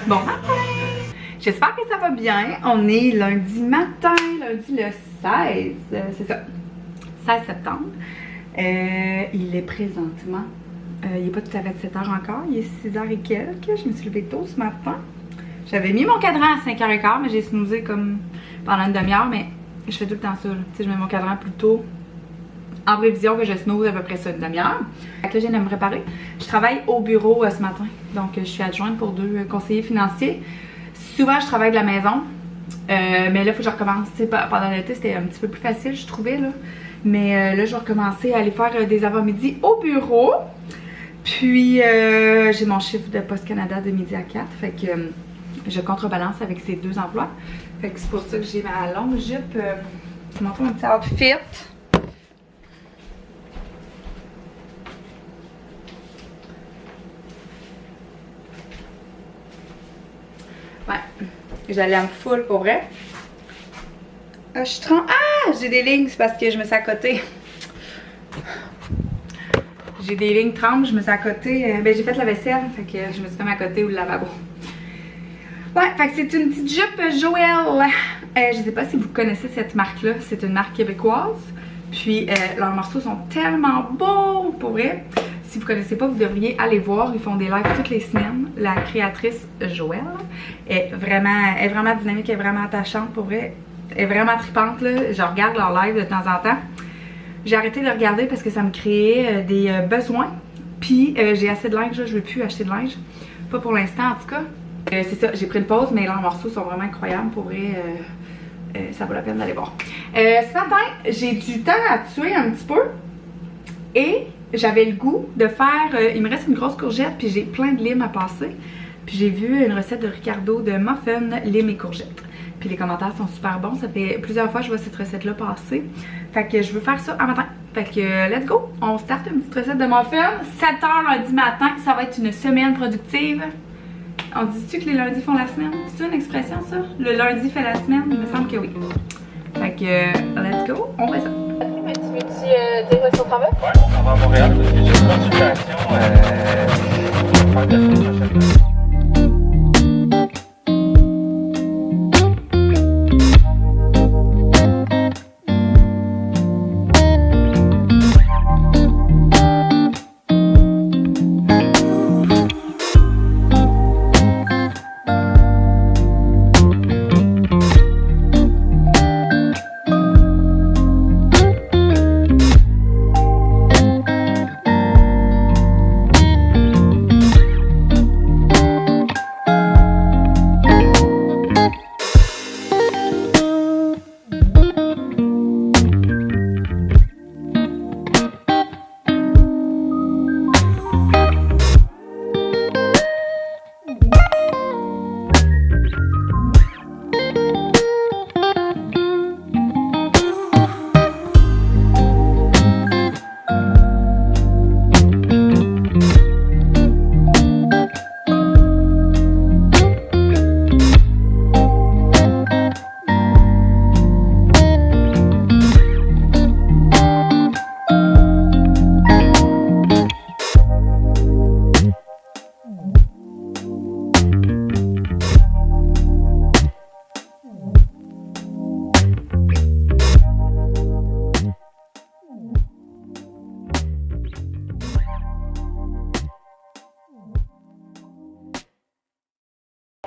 Bon matin! J'espère que ça va bien. On est lundi matin, lundi le 16, c'est ça, 16 septembre. Il est présentement, il n'est pas tout à fait 7 h encore, il est 6 h et quelques. Je me suis levée tôt ce matin. J'avais mis mon cadran à 5 h 15, mais j'ai snoozé comme pendant une demi-heure, mais je fais tout le temps ça. Tu sais, je mets mon cadran plus tôt en prévision que je snooze à peu près ça une demi-heure. Là, je viens de me préparer. Je travaille au bureau ce matin, donc je suis adjointe pour 2 conseillers financiers. Souvent, je travaille de la maison, mais là, il faut que je recommence. Tu sais, pendant l'été, c'était un petit peu plus facile, je trouvais, là. Mais là, je vais recommencer à aller faire des avant-midi au bureau. Puis, j'ai mon chiffre de Poste Canada de midi à 4, fait que je contrebalance avec ces 2 emplois. Fait que c'est pour ça que j'ai ma longue jupe. Je vous montre mon petit outfit. Ouais, j'allais en full pour vrai. Je suis j'ai des lignes, c'est parce que je me suis accotée. J'ai des lignes trempes, je me suis accotée. Ben, j'ai fait la vaisselle, fait que je me suis comme accotée au lavabo. Ouais, fait que c'est une petite jupe Joël. Je sais pas si vous connaissez cette marque-là, c'est une marque québécoise. Puis leurs morceaux sont tellement beaux, pour vrai. Si vous connaissez pas, vous devriez aller voir. Ils font des lives toutes les semaines. La créatrice Joël est vraiment dynamique, elle est vraiment attachante, pour vrai. Elle est vraiment tripante, là. Je regarde leurs lives de temps en temps. J'ai arrêté de regarder parce que ça me créait des besoins. Puis j'ai assez de linge, là. Je veux plus acheter de linge. Pas pour l'instant, en tout cas. C'est ça, j'ai pris une pause, mais leurs morceaux sont vraiment incroyables, pour vrai. Ça vaut la peine d'aller voir. Ce matin, j'ai du temps à tuer un petit peu. Et j'avais le goût de faire, il me reste une grosse courgette, puis j'ai plein de limes à passer. Puis j'ai vu une recette de Ricardo de muffins, limes et courgettes. Puis les commentaires sont super bons, ça fait plusieurs fois que je vois cette recette-là passer. Fait que je veux faire ça un matin. Fait que let's go, on start une petite recette de muffins. 7 h lundi matin, ça va être une semaine productive. On dit-tu que les lundis font la semaine? C'est une expression ça? Le lundi fait la semaine? Il me semble que oui. Fait que let's go, on fait ça. Tu veux-tu dire où est-ce qu'on s'en va? Ouais, on s'en va à Montréal parce que j'ai une consultation fin de la semaine prochaine.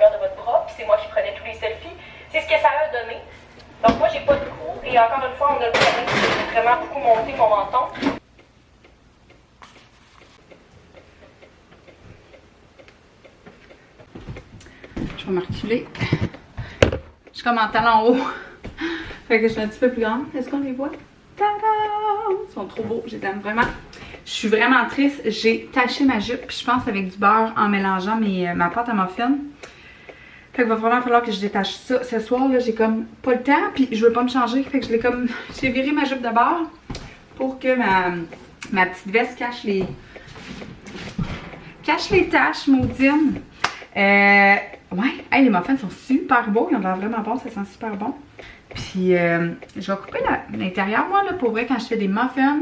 De votre bras, puis c'est moi qui prenais tous les selfies. C'est ce que ça a donné. Donc moi, j'ai pas de cou, et encore une fois, on a le problème que j'ai vraiment beaucoup monté mon menton. Je vais me reculer. Je suis comme en talon haut. Fait que je suis un petit peu plus grande. Est-ce qu'on les voit? Tadam! Ils sont trop beaux, je les aime vraiment. Je suis vraiment triste. J'ai taché ma jupe, puis je pense avec du beurre en mélangeant ma pâte à muffin. Fait qu'il va vraiment falloir que je détache ça. Ce soir, là, j'ai comme pas le temps, puis je veux pas me changer. Fait que je l'ai comme... J'ai viré ma jupe de beurre pour que ma petite veste cache les taches maudines. Ouais, hey, les muffins sont super beaux. Ils ont l'air vraiment bons, ça sent super bon. Puis, je vais couper l'intérieur. Moi, là, pour vrai, quand je fais des muffins,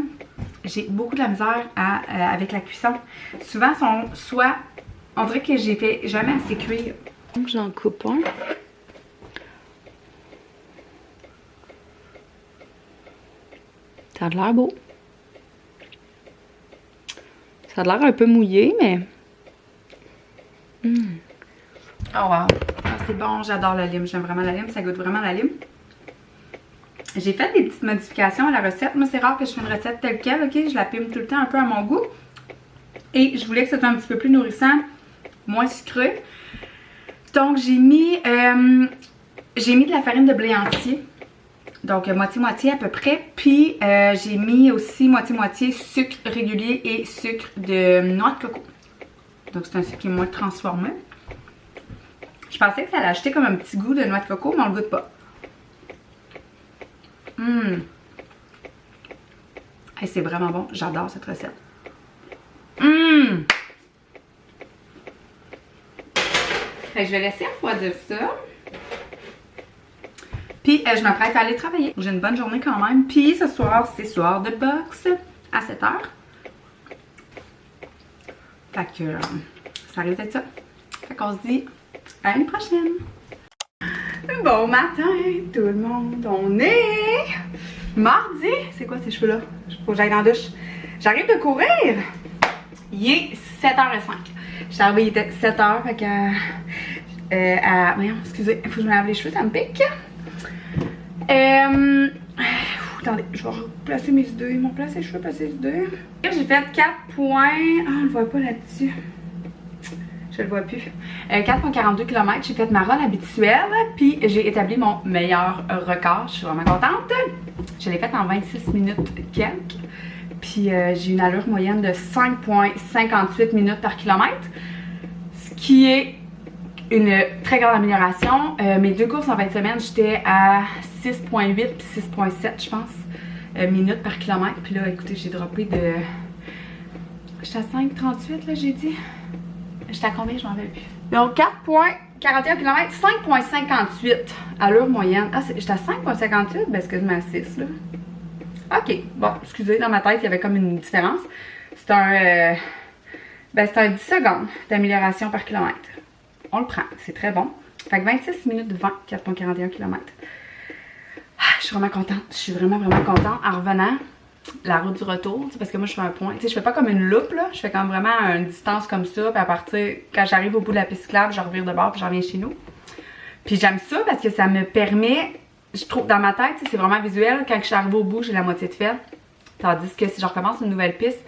j'ai beaucoup de la misère avec la cuisson. Souvent, On dirait que j'ai fait jamais assez cuire. Donc j'en coupe un. Ça a l'air beau. Ça a l'air un peu mouillé, mais... Oh wow! Ah, c'est bon, j'adore la lime. J'aime vraiment la lime. Ça goûte vraiment la lime. J'ai fait des petites modifications à la recette. Moi, c'est rare que je fais une recette telle quelle, ok? Je la pime tout le temps un peu à mon goût. Et je voulais que ce soit un petit peu plus nourrissant, moins sucré. Donc, j'ai mis de la farine de blé entier. Donc, moitié-moitié à peu près. Puis, j'ai mis aussi moitié-moitié sucre régulier et sucre de noix de coco. Donc, c'est un sucre qui est moins transformé. Je pensais que ça allait acheter comme un petit goût de noix de coco, mais on le goûte pas. Hey, c'est vraiment bon. J'adore cette recette. Fait que je vais laisser refroidir ça. Puis, je m'apprête à aller travailler. J'ai une bonne journée quand même. Puis, ce soir, c'est soir de boxe à 7h. Fait que ça risque d'être ça. Fait qu'on se dit à une prochaine. Bon matin, tout le monde. On est mardi. C'est quoi ces cheveux-là? Faut que j'aille dans la douche. J'arrive de courir. Il est 7h05. Je suis arrivée, il était 7h. Fait que... voyons, excusez, il faut que je me lave les cheveux, ça me pique. Attendez, je vais replacer mes idées. Ils m'ont placé les cheveux, placer les idées. J'ai fait 4 points. Ah, on le voit pas là-dessus. Je le vois plus. 4,42 km. J'ai fait ma run habituelle. Puis j'ai établi mon meilleur record. Je suis vraiment contente. Je l'ai fait en 26 minutes quelques. Puis j'ai une allure moyenne de 5,58 minutes par kilomètre. Ce qui est une très grande amélioration. Mes 2 courses en 20 semaines, j'étais à 6,8 puis 6,7 je pense minutes par kilomètre. Puis là, écoutez, j'ai droppé de... J'étais à 5,38 là, j'ai dit. J'étais à combien? Je m'en rappelle plus. Donc 4,41 km, 5,58 allure moyenne. Ah, j'étais à 5,58? Ben excuse-moi, à 6 là. Ok, bon, excusez, dans ma tête, il y avait comme une différence. C'est un... c'est un 10 secondes d'amélioration par kilomètre. On le prend, c'est très bon. Fait que 26 minutes 20, 4,41 km. Je suis vraiment contente. Je suis vraiment contente. En revenant, la route du retour, parce que moi je fais un point. Tu sais, je fais pas comme une loupe, là. Je fais comme vraiment une distance comme ça. Puis à partir, quand j'arrive au bout de la piste cyclable, je revire de bord puis je reviens chez nous. Puis j'aime ça parce que ça me permet, je trouve, dans ma tête, c'est vraiment visuel. Quand je suis arrivée au bout, j'ai la moitié de fait. Tandis que si je recommence une nouvelle piste,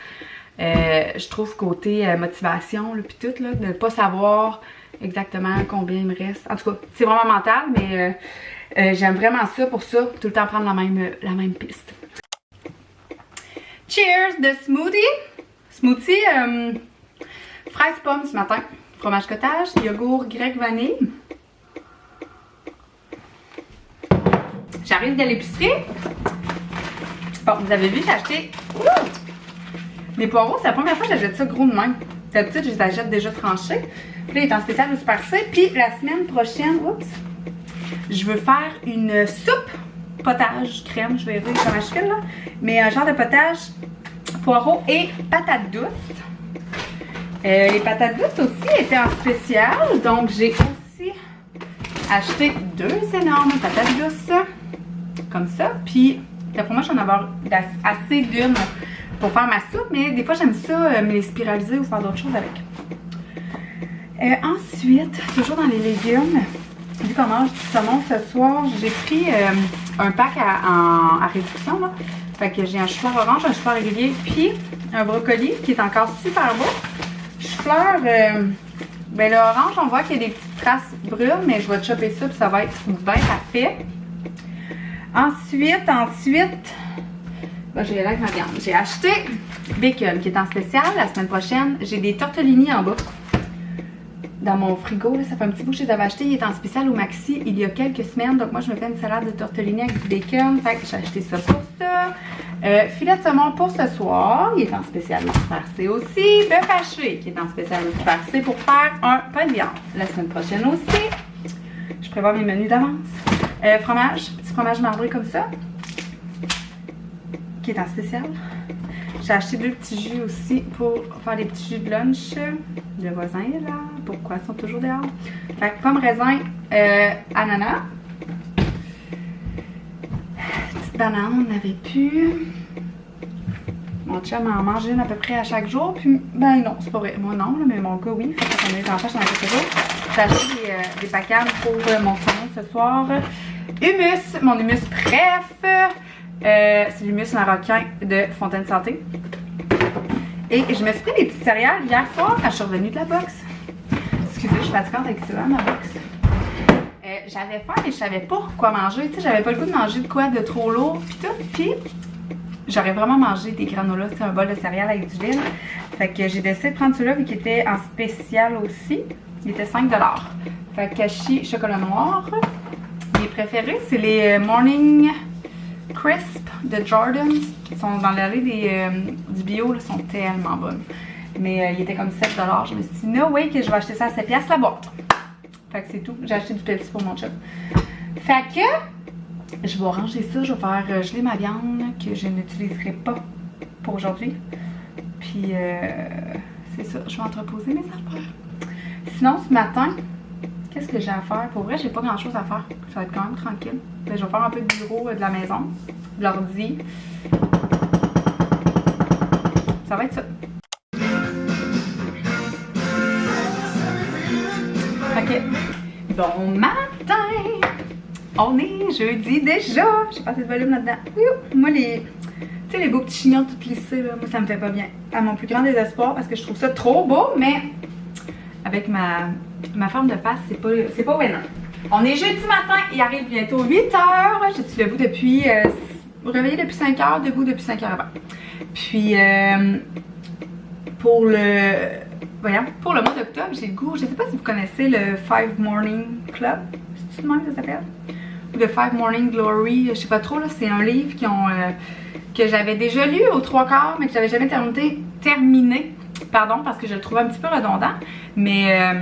je trouve côté motivation, puis tout, là, de ne pas savoir exactement combien il me reste. En tout cas, c'est vraiment mental, mais j'aime vraiment ça pour ça, tout le temps prendre la même piste. Cheers de smoothie! Smoothie fraise pomme ce matin. Fromage cottage, yogourt grec vanille. J'arrive de l'épicerie. Bon, vous avez vu, j'ai acheté des poireaux. C'est la première fois que j'achète ça gros de même. D'habitude, je les achète déjà tranchés. Puis là, il est en spécial au Super C. Puis la semaine prochaine, je veux faire une soupe potage crème. Je vais dire comment je fais là. Mais un genre de potage poireaux et patates douces. Les patates douces aussi étaient en spécial. Donc, j'ai aussi acheté 2 énormes patates douces. Comme ça. Puis, pour moi, j'en ai avoir assez d'une pour faire ma soupe. Mais des fois, j'aime ça me les spiraliser ou faire d'autres choses avec. Ensuite, toujours dans les légumes, vu qu'on mange du saumon ce soir, j'ai pris un pack à réduction. Là. Fait que j'ai un chou-fleur orange, un chou-fleur régulier, puis un brocoli qui est encore super beau. Chou-fleur, ben le orange, on voit qu'il y a des petites traces brunes, mais je vais chopper ça, puis ça va être bien parfait. Ensuite, ben, j'ai avec ma viande. J'ai acheté bacon qui est en spécial la semaine prochaine. J'ai des tortellini en bas. Dans mon frigo, là, ça fait un petit bout que je les avais achetés. Il est en spécial au Maxi il y a quelques semaines. Donc moi, je me fais une salade de tortellini avec du bacon. Fait que j'ai acheté ça pour ça. Filet de saumon pour ce soir. Il est en spécial au Super C aussi. Bœuf haché qui est en spécial au Super C pour faire un pain de viande. La semaine prochaine aussi. Je prévois mes menus d'avance. Fromage, petit fromage marbré comme ça. Qui est en spécial. J'ai J'ai acheté 2 petits jus aussi pour faire des petits jus de lunch. Le voisin est là. Pourquoi ils sont toujours dehors? Fait que pomme, raisin, ananas. Petite banane, on n'avait plus. Mon chum en mange une à peu près à chaque jour. Puis, ben non, c'est pas vrai. Moi non, là, mais mon gars, oui. Fait que quand on est enfant, j'en ai quelques jours. J'ai acheté des pacanes pour mon salon ce soir. Humus, mon humus préf. C'est l'humus marocain de Fontaine Santé. Et je me suis pris des petites céréales hier soir quand je suis revenue de la boxe. Excusez, je suis fatigante avec ça, ma boxe. J'avais faim et je savais pas quoi manger. Tu sais, j'avais pas le goût de manger de quoi de trop lourd pis tout. Puis j'aurais vraiment mangé des granolas, tu sais, un bol de céréales avec du lait. Fait que j'ai décidé de prendre celui-là vu qu'il était en spécial aussi. Il était 5 $. Fait que Kashi chocolat noir. Mes préférés, c'est les Morning Crisp de Jordan's. Ils sont dans l'allée du bio, ils sont tellement bonnes. Mais il était comme 7 $. Je me suis dit, no way que je vais acheter ça à 7 $ la boîte. Fait que c'est tout. J'ai acheté du Pepsi pour mon chum. Fait que je vais ranger ça. Je vais faire geler ma viande que je n'utiliserai pas pour aujourd'hui. Puis c'est ça. Je vais entreposer mes affaires. Sinon, ce matin, qu'est-ce que j'ai à faire? Pour vrai, j'ai pas grand chose à faire. Ça va être quand même tranquille. Là, je vais faire un peu de bureau de la maison, de l'ordi. Ça va être ça. Ok. Bon matin! On est jeudi déjà! J'ai passé le volume là-dedans. Moi, tu sais, les beaux petits chignons tout lissés, là, moi, ça me fait pas bien. À mon plus grand désespoir, parce que je trouve ça trop beau, mais avec ma forme de face, c'est pas winner. On est jeudi matin, il arrive bientôt 8 h. Je suis debout depuis, réveillée depuis 5 h, debout depuis 5 h avant. Puis, pour le mois d'octobre, j'ai le goût, je sais pas si vous connaissez le 5 Morning Club, c'est-tu de même que ça s'appelle? Ou le 5 Morning Glory, je sais pas trop, là, c'est un livre que j'avais déjà lu aux 3/4, mais que j'avais jamais terminé. Pardon, parce que je le trouvais un petit peu redondant, mais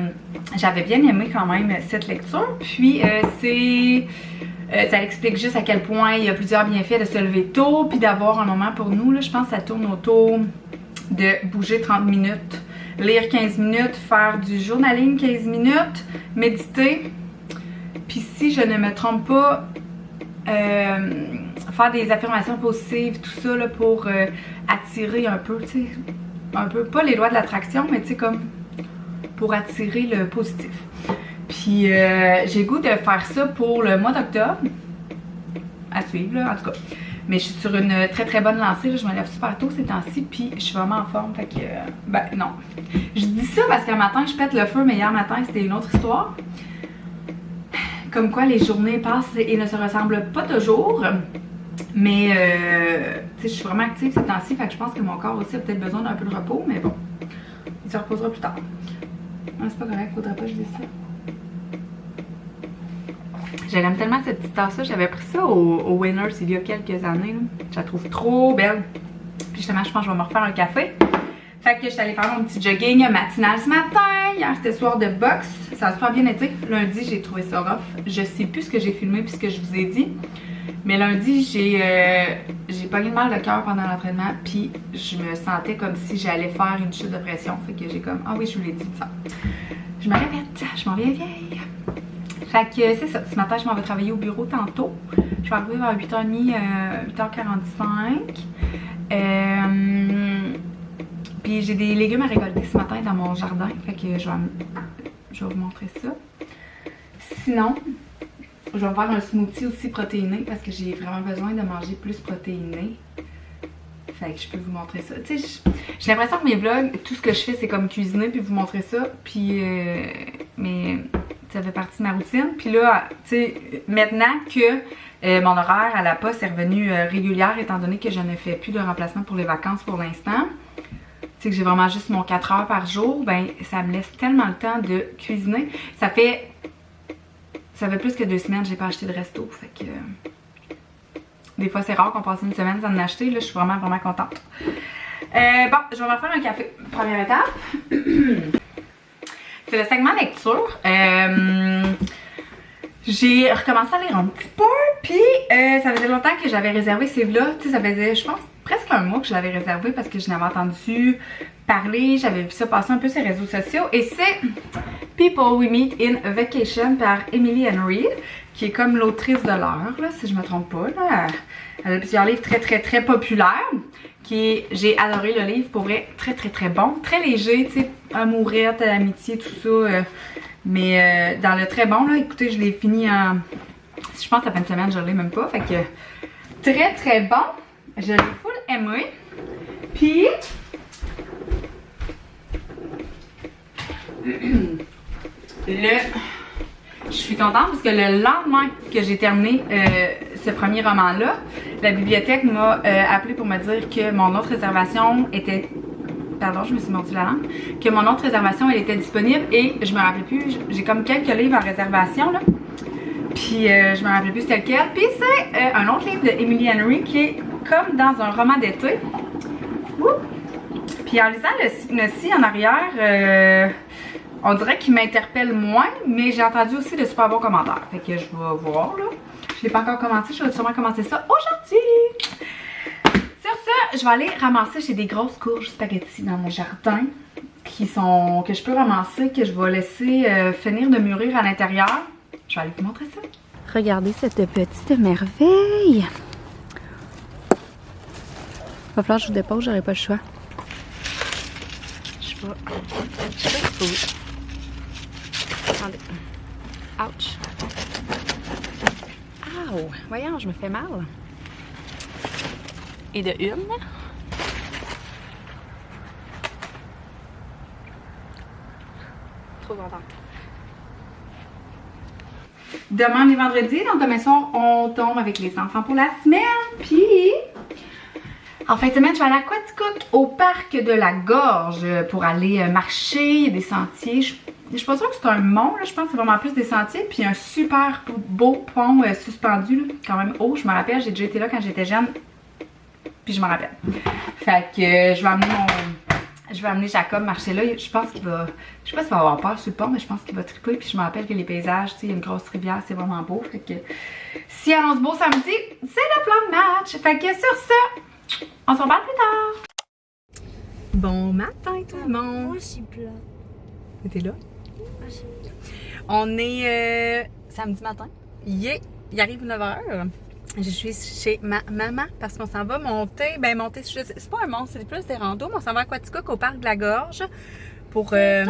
j'avais bien aimé quand même cette lecture. Puis ça explique juste à quel point il y a plusieurs bienfaits de se lever tôt, puis d'avoir un moment pour nous. Là, je pense que ça tourne autour de bouger 30 minutes, lire 15 minutes, faire du journaling 15 minutes, méditer. Puis si je ne me trompe pas, faire des affirmations positives, tout ça là, pour attirer un peu, tu sais, un peu, pas les lois de l'attraction, mais tu sais, comme pour attirer le positif. Puis j'ai le goût de faire ça pour le mois d'octobre. À suivre, là, en tout cas. Mais je suis sur une très très bonne lancée, là. Je me lève super tôt ces temps-ci, puis je suis vraiment en forme, fait que, ben non. Je dis ça parce qu'un matin, je pète le feu, mais hier matin, c'était une autre histoire. Comme quoi, les journées passent et ne se ressemblent pas toujours. Mais, tu sais, je suis vraiment active ces temps-ci, fait que je pense que mon corps aussi a peut-être besoin d'un peu de repos, mais bon, il se reposera plus tard. Non, c'est pas correct, faudrait pas que je dise ça. J'aime tellement cette petite tasse-là, j'avais pris ça au Winners il y a quelques années, là. Je la trouve trop belle. Puis justement, je pense que je vais me refaire un café. Fait que je suis allée faire mon petit jogging matinal ce matin. Hier, c'était soir de boxe. Ça a super bien été. Lundi, j'ai trouvé ça rough. Je sais plus ce que j'ai filmé puis ce que je vous ai dit. Mais lundi, j'ai pogné le mal de cœur pendant l'entraînement. Puis je me sentais comme si j'allais faire une chute de pression. Fait que j'ai comme, ah oui, je vous l'ai dit, ça. Je me répète, je m'en viens vieille. Fait que c'est ça. Ce matin, je m'en vais travailler au bureau tantôt. Je vais arriver vers 8h30, 8h45. Puis j'ai des légumes à récolter ce matin dans mon jardin. Fait que je vais vous montrer ça. Sinon, je vais me faire un smoothie aussi protéiné parce que j'ai vraiment besoin de manger plus protéiné. Fait que je peux vous montrer ça. Tu sais, j'ai l'impression que mes vlogs, tout ce que je fais, c'est comme cuisiner puis vous montrer ça. Puis, mais ça fait partie de ma routine. Puis là, tu sais, maintenant que mon horaire à la poste est revenu régulière, étant donné que je ne fais plus de remplacement pour les vacances pour l'instant, tu sais que j'ai vraiment juste mon 4 heures par jour, ben ça me laisse tellement le temps de cuisiner. Ça fait plus que 2 semaines que j'ai pas acheté de resto. Fait que des fois c'est rare qu'on passe une semaine sans en acheter. Là, je suis vraiment contente. Bon, je vais me faire un café. Première étape. C'est le segment lecture. J'ai recommencé à lire un petit peu, puis ça faisait longtemps que j'avais réservé ces livres-là. Tu sais, ça faisait, je pense, presque presque un mois que je l'avais réservé parce que je n'avais entendu parler, j'avais vu ça passer un peu sur les réseaux sociaux. Et c'est People We Meet in Vacation par Emily Henry, qui est comme l'autrice de l'heure, là, si je me trompe pas. Là. Elle a plusieurs livres très populaires. J'ai adoré le livre, pour vrai, très bon. Très léger, tu sais, amourette, amitié, tout ça. Mais dans le très bon, là, écoutez, je l'ai fini en... Je pense à fin de semaine, je l'ai même pas. Fait que très bon. Je l'ai full aimé. Puis... Je suis contente parce que le lendemain que j'ai terminé ce premier roman-là, la bibliothèque m'a appelé pour me dire que mon autre réservation était... Pardon, je me suis mordu la langue. Que mon autre réservation, elle était disponible et je me rappelais plus. J'ai comme quelques livres en réservation, là. Puis je me rappelais plus c'était lequel. Puis c'est un autre livre de Emily Henry qui est comme dans un roman d'été. Puis en lisant le synopsis en arrière... on dirait qu'il m'interpelle moins, mais j'ai entendu aussi de super bons commentaires. Fait que je vais voir, là. Je l'ai pas encore commencé, je vais sûrement commencer ça aujourd'hui. Sur ça, je vais aller ramasser, j'ai des grosses courges spaghetti dans mon jardin que je peux ramasser, que je vais laisser finir de mûrir à l'intérieur. Je vais aller vous montrer ça. Regardez cette petite merveille. Va falloir que je vous dépose, j'aurai pas le choix. Je sais pas si attendez. Ouch. Ow. Voyons, je me fais mal. Et de une. Trop longtemps. Demain, on est vendredi, donc demain soir, on tombe avec les enfants pour la semaine. Puis, en fin de semaine, je vais aller à Quaticook, au parc de la Gorge, pour aller marcher. Il y a des sentiers. Je suis pas sûre que c'est un mont, là. Je pense que c'est vraiment plus des sentiers. Puis un super beau pont suspendu, là, quand même haut. Je me rappelle, j'ai déjà été là quand j'étais jeune. Puis je me rappelle. Fait que je vais amener Jacob marcher là. Je pense qu'il va... Je sais pas s'il va avoir peur sur le pont, mais je pense qu'il va triper. Puis je me rappelle que les paysages, tu sais, il y a une grosse rivière, c'est vraiment beau. Fait que si elle annonce beau samedi, c'est le plan de match. Fait que sur ça, on s'en parle plus tard. Bon matin tout le monde. Moi, je suis plat. T'es là? On est samedi matin. Il arrive 9h. Je suis chez ma maman parce qu'on s'en va monter. Ben, monter, c'est pas un mont, c'est plus des randos, mais on s'en va à Quaticook au parc de la Gorge pour. Ben,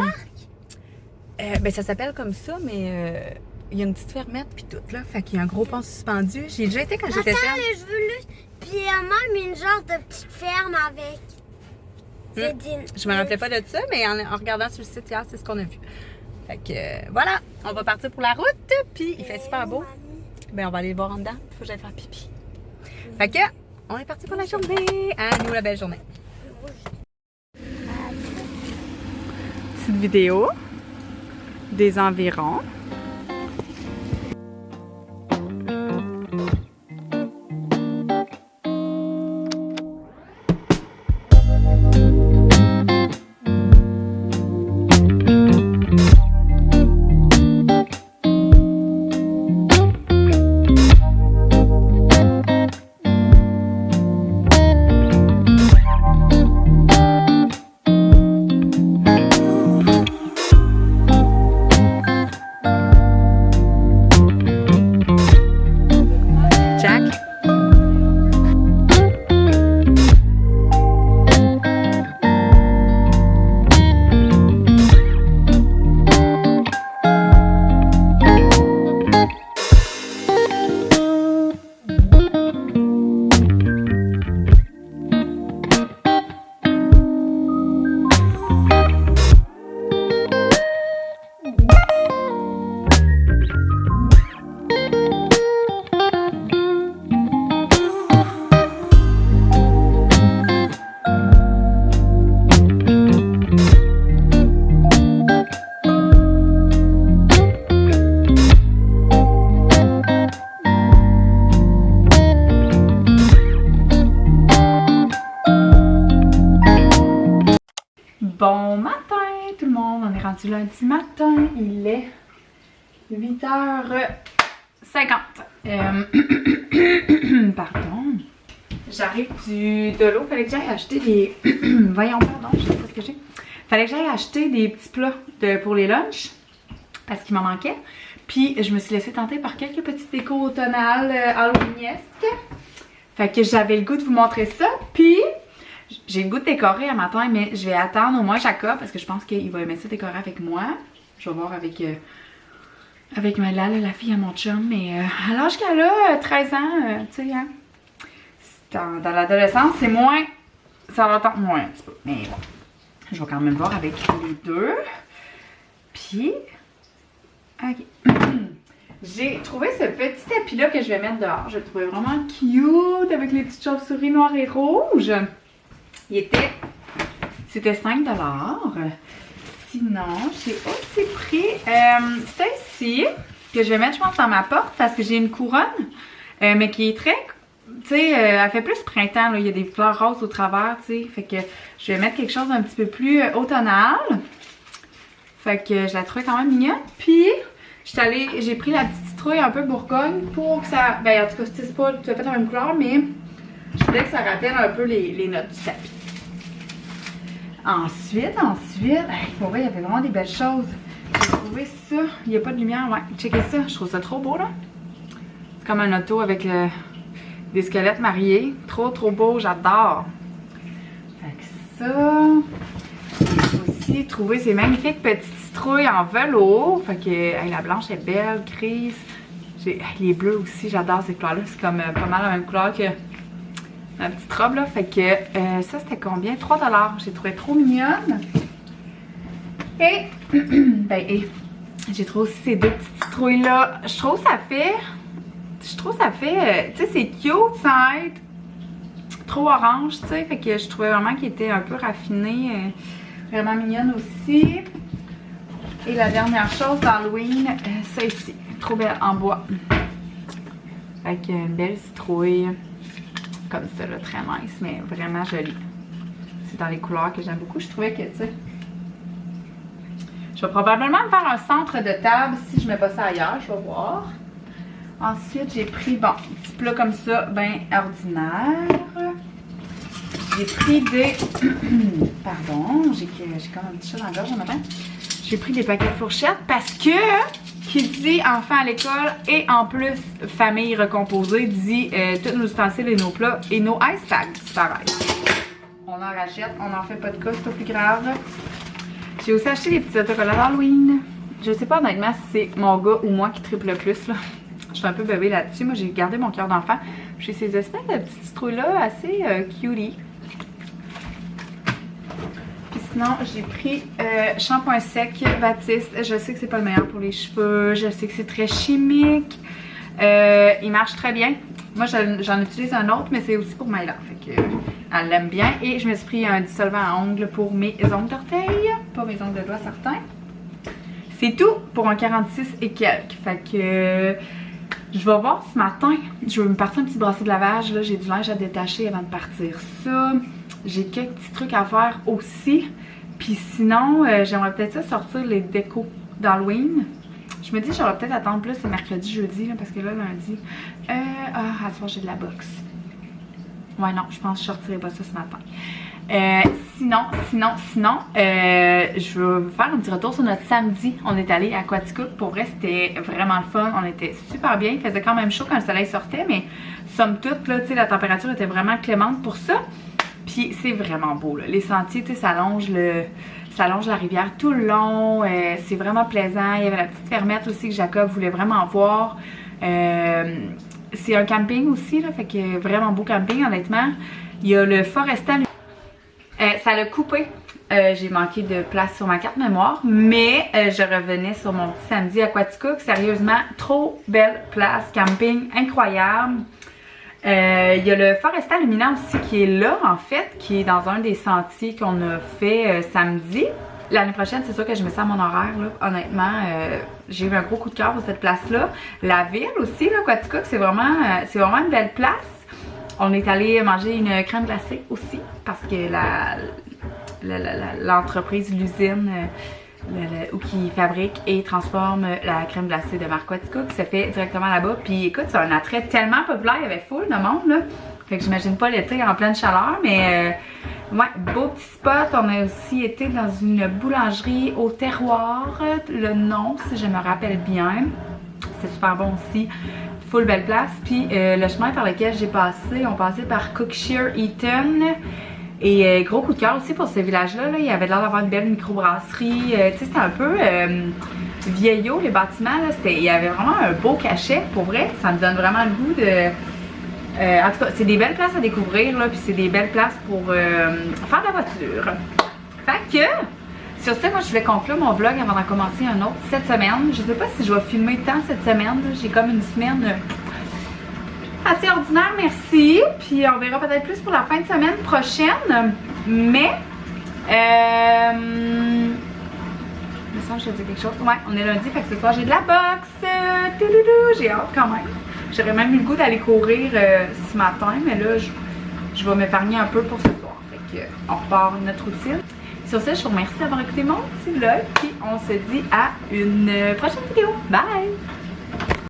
ça s'appelle comme ça, mais il y a une petite fermette puis tout là. Fait qu'il y a un gros pont suspendu. J'ai déjà été quand j'étais jeune. Je veux le... Puis il y a même une genre de petite ferme avec. Je me rappelais pas de ça, mais en regardant sur le site hier, c'est ce qu'on a vu. Fait que voilà, on va partir pour la route, puis il fait super beau. Ben on va aller voir en dedans, faut que j'aille faire pipi. Fait que, on est parti pour la journée. À nous la belle journée. Petite vidéo des environs. Bon matin tout le monde, on est rendu lundi matin, il est 8h50. Pardon. J'arrive de l'eau. Fallait que j'aille acheter des... Voyons, pardon, je sais pas ce que j'ai. Fallait que j'aille acheter des petits plats pour les lunchs. Parce qu'il m'en manquait. Puis je me suis laissée tenter par quelques petites décos automnales halloweenesques. Fait que j'avais le goût de vous montrer ça. Puis j'ai le goût de décorer un matin, mais je vais attendre au moins Jacob parce que je pense qu'il va aimer ça décorer avec moi. Je vais voir avec Maëla, la fille à mon chum. Mais à l'âge qu'elle a, 13 ans, tu sais, hein, dans l'adolescence, c'est moins... Ça l'entend moins un petit peu. Mais bon, je vais quand même voir avec les deux. Puis... Ok. J'ai trouvé ce petit tapis-là que je vais mettre dehors. Je le trouvais vraiment cute avec les petites chauves-souris noires et rouges. C'était 5 $. Sinon, j'ai aussi pris celle-ci que je vais mettre, je pense, dans ma porte parce que j'ai une couronne, mais qui est très... Tu sais, elle fait plus printemps, là. Il y a des fleurs roses au travers, tu sais. Fait que je vais mettre quelque chose d'un petit peu plus automnal. Fait que je la trouvais quand même mignonne. Puis, j'ai pris la petite citrouille un peu Bourgogne pour que ça... Ben, en tout cas, c'est pas tout à fait la même couleur, mais je voulais que ça rappelle un peu les notes du tapis. Ensuite, pour vrai, il y avait vraiment des belles choses. J'ai trouvé ça. Il n'y a pas de lumière, ouais. Checkez ça, je trouve ça trop beau, là. C'est comme un auto avec des squelettes mariés. Trop beau, j'adore. Fait que ça... J'ai aussi trouvé ces magnifiques petites citrouilles en velours. Fait que hey, la blanche est belle, grise. Les bleus aussi, j'adore ces couleurs-là. C'est comme pas mal la même couleur que ma petite robe là. Fait que ça c'était combien? 3 $. J'ai trouvé trop mignonne. Et j'ai trouvé aussi ces deux petites citrouilles-là. Je trouve ça fait. Tu sais, c'est cute sans être trop orange, tu sais. Fait que je trouvais vraiment qu'il était un peu raffiné. Vraiment mignonne aussi. Et la dernière chose d'Halloween, celle-ci. Trop belle en bois. Avec une belle citrouille. Comme ça, là, très nice, mais vraiment jolie. C'est dans les couleurs que j'aime beaucoup. Je trouvais que, tu sais... Je vais probablement me faire un centre de table si je mets pas ça ailleurs. Je vais voir. Ensuite, j'ai pris, bon, un petit plat comme ça, ben ordinaire. J'ai pris des... Pardon, j'ai comme un petit chat dans la gorge en matin. J'ai pris des paquets de fourchettes parce que qui dit enfant à l'école et en plus famille recomposée dit tous nos ustensiles et nos plats et nos ice packs disparaissent. On en rachète, on n'en fait pas de cas, c'est pas plus grave. J'ai aussi acheté des petits autocollants d'Halloween. Je sais pas honnêtement si c'est mon gars ou moi qui triple le plus là. Je suis un peu bébé là-dessus. Moi j'ai gardé mon cœur d'enfant. J'ai ces espèces de petites citrouilles là assez cutie. Sinon, j'ai pris shampoing sec Baptiste. Je sais que c'est pas le meilleur pour les cheveux. Je sais que c'est très chimique. Il marche très bien. Moi, j'en utilise un autre, mais c'est aussi pour Maëla. Fait que elle l'aime bien. Et je me suis pris un dissolvant à ongles pour mes ongles d'orteil. Pas mes ongles de doigts, certains. C'est tout pour un 46 et quelques. Fait que je vais voir ce matin. Je vais me partir un petit bracelet de lavage. Là, j'ai du linge à détacher avant de partir. Ça. J'ai quelques petits trucs à faire aussi. Puis sinon, j'aimerais peut-être ça sortir les décos d'Halloween. Je me dis, j'aurais peut-être attendre plus le mercredi, jeudi, là, parce que là, lundi... à ce soir, j'ai de la boxe. Ouais, non, je pense que je sortirai pas ça ce matin. Sinon, je veux faire un petit retour sur notre samedi. On est allé à Quaticook. Pour vrai, c'était vraiment le fun. On était super bien. Il faisait quand même chaud quand le soleil sortait, mais somme toute, là, tu sais, la température était vraiment clémente pour ça. Puis c'est vraiment beau, là. Les sentiers, tu sais, ça longe la rivière tout le long. C'est vraiment plaisant. Il y avait la petite fermette aussi que Jacob voulait vraiment voir. C'est un camping aussi, là. Fait que vraiment beau camping, honnêtement. Il y a le Forestal. Ça l'a coupé. J'ai manqué de place sur ma carte mémoire. Mais je revenais sur mon petit samedi à Quaticook. Sérieusement, trop belle place. Camping incroyable. Il y a le Forestal Luminant aussi qui est là, en fait, qui est dans un des sentiers qu'on a fait samedi. L'année prochaine, c'est sûr que je mets ça à mon horaire, là. Honnêtement, j'ai eu un gros coup de cœur pour cette place-là. La ville aussi, là, Quaticook, c'est vraiment une belle place. On est allé manger une crème glacée aussi, parce que l'entreprise, l'usine... qui fabrique et transforme la crème glacée de marque Quaticook, qui se fait directement là-bas. Puis écoute, c'est un attrait tellement populaire, il y avait full de monde là. Fait que j'imagine pas l'été en pleine chaleur, mais ouais, beau petit spot. On a aussi été dans une boulangerie au terroir, le nom, si je me rappelle bien. C'est super bon aussi. Full belle place. Puis le chemin par lequel j'ai passé, on passait par Cookshire Eaton. Et gros coup de cœur aussi pour ce village-là. Là, il avait l'air d'avoir une belle microbrasserie. Tu sais, c'était un peu vieillot, les bâtiments. Là, il y avait vraiment un beau cachet. Pour vrai, ça me donne vraiment le goût de... en tout cas, c'est des belles places à découvrir, là, puis c'est des belles places pour faire de la voiture. Fait que, sur ce, moi, je voulais conclure mon vlog avant d'en commencer un autre cette semaine. Je sais pas si je vais filmer tant cette semaine. J'ai comme une semaine assez ordinaire, merci. Puis on verra peut-être plus pour la fin de semaine prochaine. Mais, il me semble que je te dis quelque chose. Ouais, on est lundi, fait que ce soir, j'ai de la boxe. J'ai hâte quand même. J'aurais même eu le goût d'aller courir ce matin, mais là, je vais m'épargner un peu pour ce soir. Fait que, on repart notre routine. Sur ce, je vous remercie d'avoir écouté mon petit vlog, puis on se dit à une prochaine vidéo. Bye!